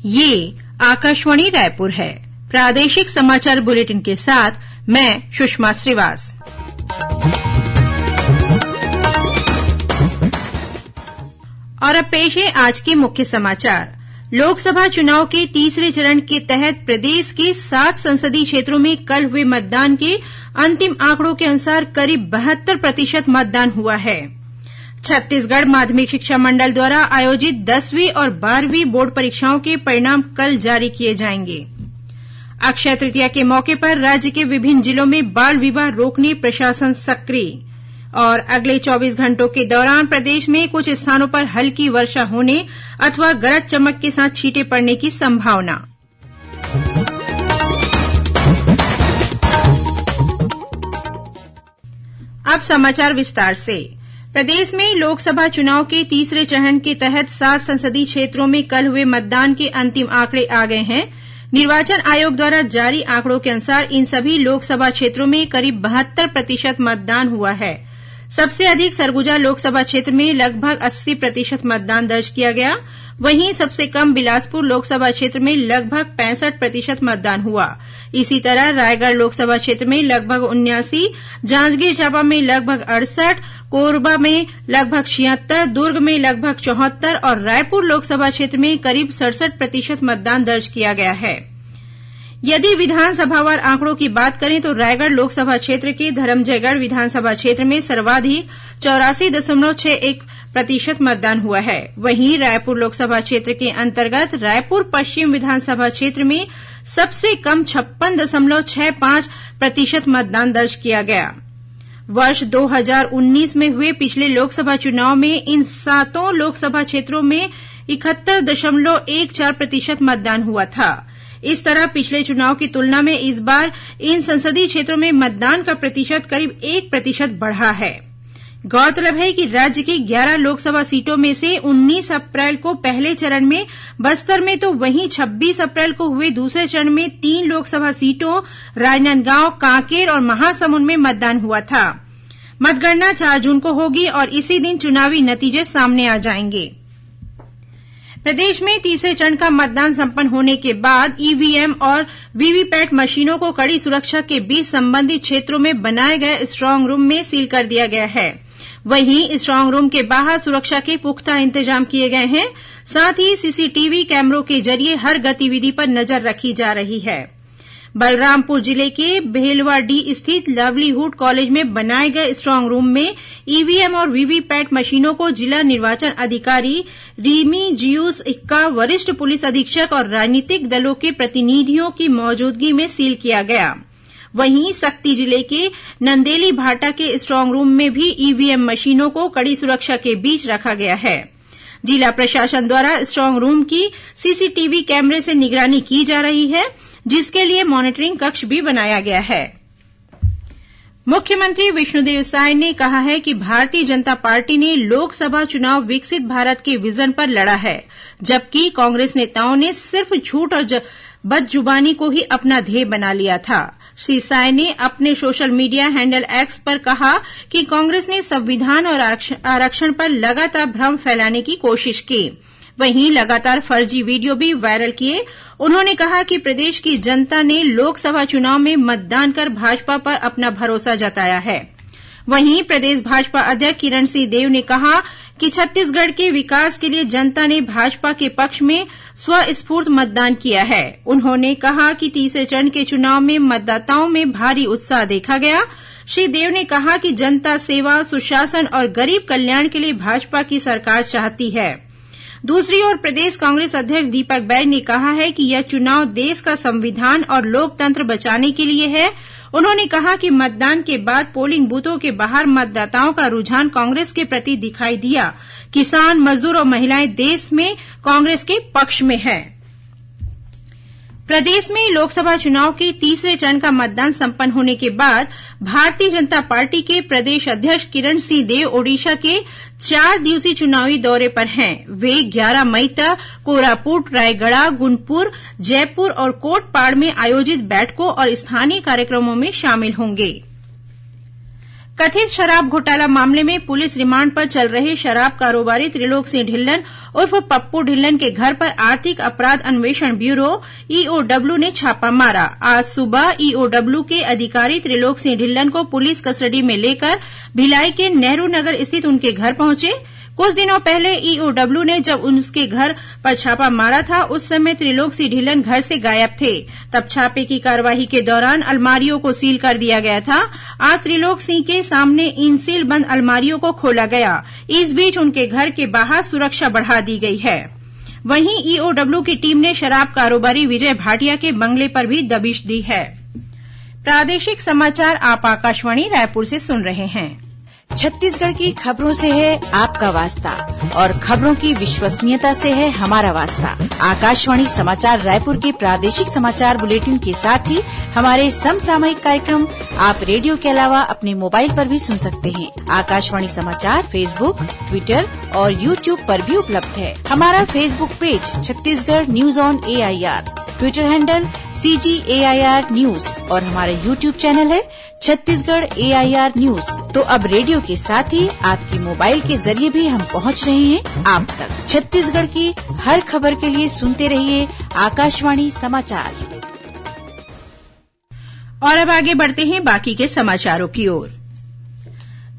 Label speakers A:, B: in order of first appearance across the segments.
A: ये आकाशवाणी रायपुर है। प्रादेशिक समाचार बुलेटिन के साथ मैं सुषमा श्रीवास। और अब पेश है आज के मुख्य समाचार। लोकसभा चुनाव के तीसरे चरण के तहत प्रदेश के 7 संसदीय क्षेत्रों में कल हुए मतदान के अंतिम आंकड़ों के अनुसार करीब 72% मतदान हुआ है। छत्तीसगढ़ माध्यमिक शिक्षा मंडल द्वारा आयोजित 10वीं और 12वीं बोर्ड परीक्षाओं के परिणाम कल जारी किए जाएंगे। अक्षय तृतीया के मौके पर राज्य के विभिन्न जिलों में बाल विवाह रोकने प्रशासन सक्रिय। और अगले 24 घंटों के दौरान प्रदेश में कुछ स्थानों पर हल्की वर्षा होने अथवा गरज चमक के साथ छींटे पड़ने की संभावना। अब समाचार विस्तार से। प्रदेश में लोकसभा चुनाव के तीसरे चरण के तहत 7 संसदीय क्षेत्रों में कल हुए मतदान के अंतिम आंकड़े आ गए हैं। निर्वाचन आयोग द्वारा जारी आंकड़ों के अनुसार इन सभी लोकसभा क्षेत्रों में करीब 72% मतदान हुआ है। सबसे अधिक सरगुजा लोकसभा क्षेत्र में लगभग 80% मतदान दर्ज किया गया। वहीं सबसे कम बिलासपुर लोकसभा क्षेत्र में लगभग 65% मतदान हुआ। इसी तरह रायगढ़ लोकसभा क्षेत्र में लगभग 79, जांजगीर चांपा में लगभग 68, कोरबा में लगभग 76, दुर्ग में लगभग 74 और रायपुर लोकसभा क्षेत्र में करीब 67% मतदान दर्ज किया गया है। यदि विधानसभावार आंकड़ों की बात करें तो रायगढ़ लोकसभा क्षेत्र के धरमजयगढ़ विधानसभा क्षेत्र में सर्वाधिक 84.61% मतदान हुआ है। वहीं रायपुर लोकसभा क्षेत्र के अंतर्गत रायपुर पश्चिम विधानसभा क्षेत्र में सबसे कम 56.65% मतदान दर्ज किया गया। वर्ष 2019 में हुए पिछले लोकसभा चुनाव में इन 7 लोकसभा क्षेत्रों में 71.14% मतदान हुआ था। इस तरह पिछले चुनाव की तुलना में इस बार इन संसदीय क्षेत्रों में मतदान का प्रतिशत करीब 1% बढ़ा है। गौरतलब है कि राज्य की 11 लोकसभा सीटों में से 19 अप्रैल को पहले चरण में बस्तर में तो वहीं 26 अप्रैल को हुए दूसरे चरण में 3 लोकसभा सीटों राजनांदगांव, कांकेर और महासमुंद में मतदान हुआ था। मतगणना 4 जून को होगी और इसी दिन चुनावी नतीजे सामने आ जाएंगे। प्रदेश में तीसरे चरण का मतदान संपन्न होने के बाद ईवीएम और वीवीपैट मशीनों को कड़ी सुरक्षा के बीच संबंधित क्षेत्रों में बनाए गए स्ट्रांग रूम में सील कर दिया गया है। वहीं स्ट्रांग रूम के बाहर सुरक्षा के पुख्ता इंतजाम किए गए हैं। साथ ही सीसीटीवी कैमरों के जरिए हर गतिविधि पर नजर रखी जा रही है। बलरामपुर जिले के भेलवाडी स्थित लवलीहुड कॉलेज में बनाए गए स्ट्रांग रूम में ईवीएम और वीवीपैट मशीनों को जिला निर्वाचन अधिकारी रीमी जियूस इक्का, वरिष्ठ पुलिस अधीक्षक और राजनीतिक दलों के प्रतिनिधियों की मौजूदगी में सील किया गया। वहीं सक्ती जिले के नंदेली भाटा के स्ट्रांग रूम में भी ईवीएम मशीनों को कड़ी सुरक्षा के बीच रखा गया है। जिला प्रशासन द्वारा स्ट्रांग रूम की सीसीटीवी कैमरे से निगरानी की जा रही है, जिसके लिए मॉनिटरिंग कक्ष भी बनाया गया है। मुख्यमंत्री विष्णुदेव साय ने कहा है कि भारतीय जनता पार्टी ने लोकसभा चुनाव विकसित भारत के विजन पर लड़ा है, जबकि कांग्रेस नेताओं ने सिर्फ झूठ और बदजुबानी को ही अपना ध्येय बना लिया था। श्री साय ने अपने सोशल मीडिया हैंडल एक्स पर कहा कि कांग्रेस ने संविधान और आरक्षण पर लगातार भ्रम फैलाने की कोशिश की। वहीं लगातार फर्जी वीडियो भी वायरल किए। उन्होंने कहा कि प्रदेश की जनता ने लोकसभा चुनाव में मतदान कर भाजपा पर अपना भरोसा जताया है। वहीं प्रदेश भाजपा अध्यक्ष किरण सिंह देव ने कहा कि छत्तीसगढ़ के विकास के लिए जनता ने भाजपा के पक्ष में स्वस्फूर्त मतदान किया है। उन्होंने कहा कि तीसरे चरण के चुनाव में मतदाताओं में भारी उत्साह देखा गया। श्री देव ने कहा कि जनता सेवा, सुशासन और गरीब कल्याण के लिए भाजपा की सरकार चाहती है। दूसरी ओर प्रदेश कांग्रेस अध्यक्ष दीपक बैज ने कहा है कि यह चुनाव देश का संविधान और लोकतंत्र बचाने के लिए है। उन्होंने कहा कि मतदान के बाद पोलिंग बूथों के बाहर मतदाताओं का रुझान कांग्रेस के प्रति दिखाई दिया। किसान, मजदूर और महिलाएं देश में कांग्रेस के पक्ष में हैं। प्रदेश में लोकसभा चुनाव के तीसरे चरण का मतदान संपन्न होने के बाद भारतीय जनता पार्टी के प्रदेश अध्यक्ष किरण सिंह देव ओडिशा के 4 दिवसीय चुनावी दौरे पर हैं। वे 11 मई तक कोरापुट, रायगढ़, गुंटपुर, जयपुर और कोटपाड़ में आयोजित बैठकों और स्थानीय कार्यक्रमों में शामिल होंगे। कथित शराब घोटाला मामले में पुलिस रिमांड पर चल रहे शराब कारोबारी त्रिलोक सिंह ढिल्लन उर्फ पप्पू ढिल्लन के घर पर आर्थिक अपराध अन्वेषण ब्यूरो ईओडब्ल्यू ने छापा मारा। आज सुबह ईओडब्ल्यू के अधिकारी त्रिलोक सिंह ढिल्लन को पुलिस कस्टडी में लेकर भिलाई के नेहरू नगर स्थित उनके घर पहुंचे। कुछ दिनों पहले ईओडब्ल्यू ने जब उसके घर पर छापा मारा था, उस समय त्रिलोक सिंह ढिल्लन घर से गायब थे। तब छापे की कार्रवाई के दौरान अलमारियों को सील कर दिया गया था। आज त्रिलोक सिंह के सामने इन सील बंद अलमारियों को खोला गया। इस बीच उनके घर के बाहर सुरक्षा बढ़ा दी गई है। वहीं ईओडब्ल्यू की टीम ने शराब कारोबारी विजय भाटिया के बंगले पर भी दबिश दी है। प्रादेशिक समाचार आप आकाशवाणी रायपुर से सुन रहे हैं।
B: छत्तीसगढ़ की खबरों से है आपका वास्ता और खबरों की विश्वसनीयता से है हमारा वास्ता। आकाशवाणी समाचार रायपुर के प्रादेशिक समाचार बुलेटिन के साथ ही हमारे समसामयिक कार्यक्रम आप रेडियो के अलावा अपने मोबाइल पर भी सुन सकते हैं। आकाशवाणी समाचार फेसबुक, ट्विटर और यूट्यूब पर भी उपलब्ध है। हमारा Facebook page Chhattisgarh news on AIR, Twitter handle CGAIR news और हमारा यूट्यूब चैनल है छत्तीसगढ़ AIR न्यूज। तो अब रेडियो के साथ ही आपकी मोबाइल के जरिए भी हम पहुंच रहे हैं आप तक। छत्तीसगढ़ की हर खबर के लिए सुनते रहिए आकाशवाणी समाचार।
A: और अब आगे बढ़ते हैं बाकी के समाचारों की ओर।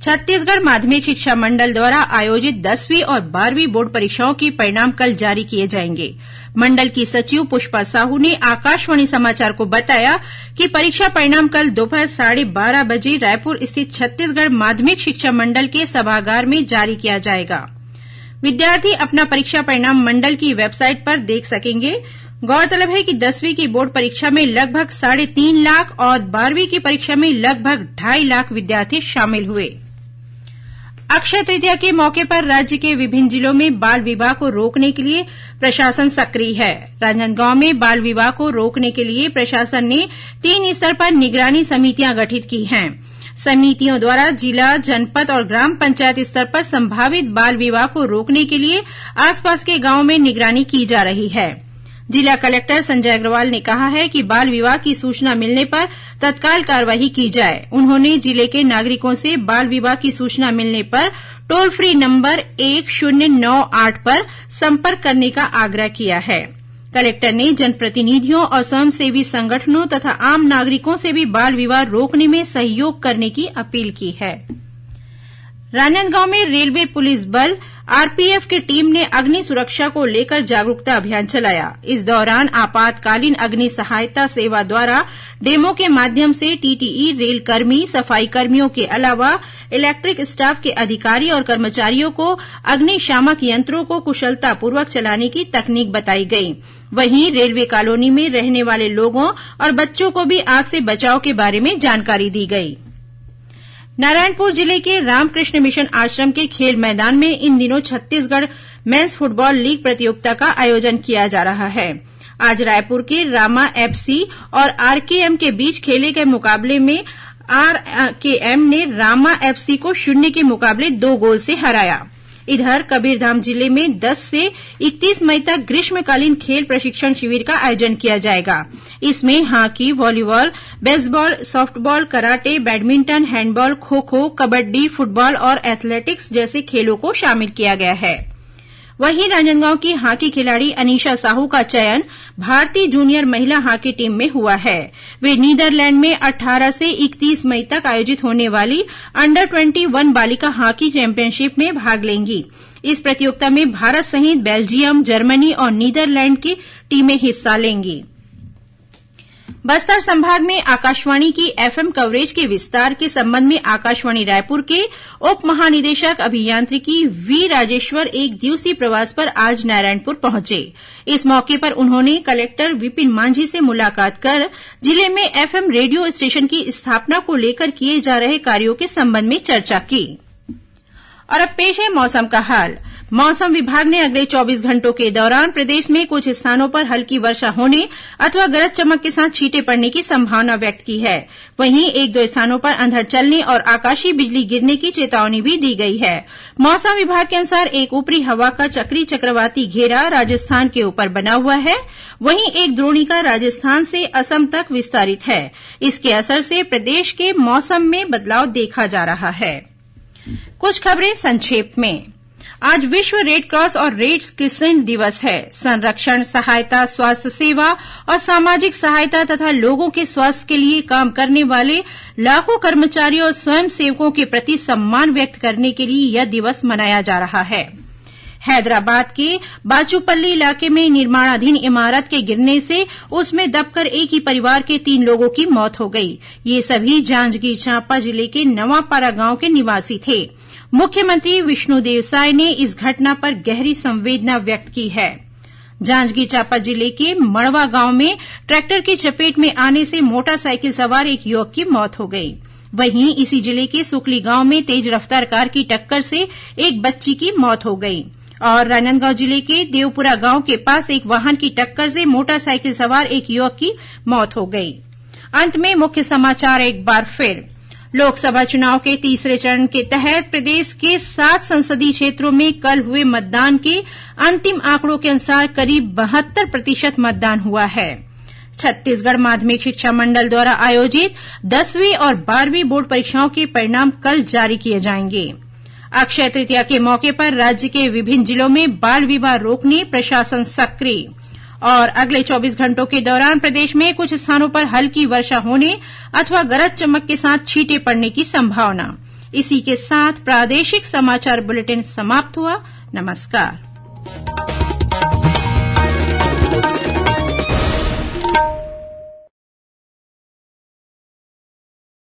A: छत्तीसगढ़ माध्यमिक शिक्षा मंडल द्वारा आयोजित 10वीं और 12वीं बोर्ड परीक्षाओं के परिणाम कल जारी किए जाएंगे। मंडल की सचिव पुष्पा साहू ने आकाशवाणी समाचार को बताया कि परीक्षा परिणाम कल दोपहर 12:30 बजे रायपुर स्थित छत्तीसगढ़ माध्यमिक शिक्षा मंडल के सभागार में जारी किया जाएगा। विद्यार्थी अपना परीक्षा परिणाम मंडल की वेबसाइट पर देख सकेंगे। गौरतलब है कि 10वीं की बोर्ड परीक्षा में लगभग 3.5 लाख और 12वीं की परीक्षा में लगभग 2.5 लाख विद्यार्थी शामिल हुए। अक्षय तृतीया के मौके पर राज्य के विभिन्न जिलों में बाल विवाह को रोकने के लिए प्रशासन सक्रिय है। राजनांदगांव में बाल विवाह को रोकने के लिए प्रशासन ने 3 स्तर पर निगरानी समितियां गठित की हैं। समितियों द्वारा जिला, जनपद और ग्राम पंचायत स्तर पर संभावित बाल विवाह को रोकने के लिए आसपास के गांवों में निगरानी की जा रही है। जिला कलेक्टर संजय अग्रवाल ने कहा है कि बाल विवाह की सूचना मिलने पर तत्काल कार्रवाई की जाए। उन्होंने जिले के नागरिकों से बाल विवाह की सूचना मिलने पर टोल फ्री नंबर 1098 पर संपर्क करने का आग्रह किया है। कलेक्टर ने जनप्रतिनिधियों और स्वयंसेवी संगठनों तथा आम नागरिकों से भी बाल विवाह रोकने में सहयोग करने की अपील की है। राजनांदगांव में रेलवे पुलिस बल आरपीएफ की टीम ने अग्नि सुरक्षा को लेकर जागरूकता अभियान चलाया। इस दौरान आपातकालीन अग्नि सहायता सेवा द्वारा डेमो के माध्यम से टीटीई, रेल कर्मी, सफाई कर्मियों के अलावा इलेक्ट्रिक स्टाफ के अधिकारी और कर्मचारियों को अग्निशामक यंत्रों को कुशलतापूर्वक चलाने की तकनीक बताई गई। वहीं रेलवे कॉलोनी में रहने वाले लोगों और बच्चों को भी आग से बचाव के बारे में जानकारी दी गई। नारायणपुर जिले के रामकृष्ण मिशन आश्रम के खेल मैदान में इन दिनों छत्तीसगढ़ मेंस फुटबॉल लीग प्रतियोगिता का आयोजन किया जा रहा है। आज रायपुर के रामा FC और आरकेएम के बीच खेले गए मुकाबले में आरकेएम ने रामा FC को 0 के मुकाबले 2 गोल से हराया। इधर कबीरधाम जिले में 10 से 31 मई तक ग्रीष्मकालीन खेल प्रशिक्षण शिविर का आयोजन किया जाएगा। इसमें hockey, volleyball, baseball, softball, karate, badminton, handball, kho kho, kabaddi, football और एथलेटिक्स जैसे खेलों को शामिल किया गया है। वहीं राजनांदगांव की हॉकी खिलाड़ी अनीशा साहू का चयन भारतीय जूनियर महिला हॉकी टीम में हुआ है। वे नीदरलैंड में 18 से 31 मई तक आयोजित होने वाली अंडर 21 बालिका हॉकी चैंपियनशिप में भाग लेंगी। इस प्रतियोगिता में भारत सहित बेल्जियम, जर्मनी और नीदरलैंड की टीमें हिस्सा लेंगी। बस्तर संभाग में आकाशवाणी की FM कवरेज के विस्तार के संबंध में आकाशवाणी रायपुर के उप महानिदेशक अभियांत्रिकी वी राजेश्वर एक दिवसीय प्रवास पर आज नारायणपुर पहुंचे। इस मौके पर उन्होंने कलेक्टर विपिन मांझी से मुलाकात कर जिले में FM रेडियो स्टेशन की स्थापना को लेकर किए जा रहे कार्यों के संबंध में चर्चा की। और अब पेश है मौसम का हाल। मौसम विभाग ने अगले 24 घंटों के दौरान प्रदेश में कुछ स्थानों पर हल्की वर्षा होने अथवा गरज चमक के साथ छींटे पड़ने की संभावना व्यक्त की है। वहीं 1-2 स्थानों पर अंधड़ चलने और आकाशीय बिजली गिरने की चेतावनी भी दी गई है। मौसम विभाग के अनुसार एक ऊपरी हवा का चक्रीय चक्रवाती घेरा राजस्थान के ऊपर बना हुआ है, वहीं एक द्रोणिका राजस्थान से असम तक विस्तारित है। इसके असर से प्रदेश के मौसम में बदलाव देखा जा रहा है। कुछ खबरें संक्षेप में। आज विश्व रेडक्रॉस और रेड क्रिसेंट दिवस है। संरक्षण, सहायता, स्वास्थ्य सेवा और सामाजिक सहायता तथा लोगों के स्वास्थ्य के लिए काम करने वाले लाखों कर्मचारियों और स्वयंसेवकों के प्रति सम्मान व्यक्त करने के लिए यह दिवस मनाया जा रहा है। हैदराबाद के बाचूपल्ली इलाके में निर्माणाधीन इमारत के गिरने से उसमें दबकर एक ही परिवार के 3 लोगों की मौत हो गई। ये सभी जांजगीर चांपा जिले के नवापारा गांव के निवासी थे। मुख्यमंत्री विष्णुदेव साय ने इस घटना पर गहरी संवेदना व्यक्त की है। जांजगीर चांपा जिले के मड़वा गांव में ट्रैक्टर की चपेट में आने से मोटरसाइकिल सवार एक युवक की मौत हो गई। वहीं इसी जिले के सुकली गांव में तेज रफ्तार कार की टक्कर से एक बच्ची की मौत हो गई और राजनांदगांव जिले के देवपुरा गांव के पास एक वाहन की टक्कर से मोटरसाइकिल सवार एक युवक की मौत हो गई। अंत में मुख्य समाचार एक बार फिर। लोकसभा चुनाव के तीसरे चरण के तहत प्रदेश के 7 संसदीय क्षेत्रों में कल हुए मतदान के अंतिम आंकड़ों के अनुसार करीब 72% मतदान हुआ है। छत्तीसगढ़ माध्यमिक शिक्षा मंडल द्वारा आयोजित 10वीं और 12वीं बोर्ड परीक्षाओं के परिणाम कल जारी किए जाएंगे। अक्षय तृतीया के मौके पर राज्य के विभिन्न जिलों में बाल विवाह रोकने प्रशासन सक्रिय। और अगले 24 घंटों के दौरान प्रदेश में कुछ स्थानों पर हल्की वर्षा होने अथवा गरज चमक के साथ छींटे पड़ने की संभावना। इसी के साथ प्रादेशिक समाचार बुलेटिन समाप्त हुआ। नमस्कार।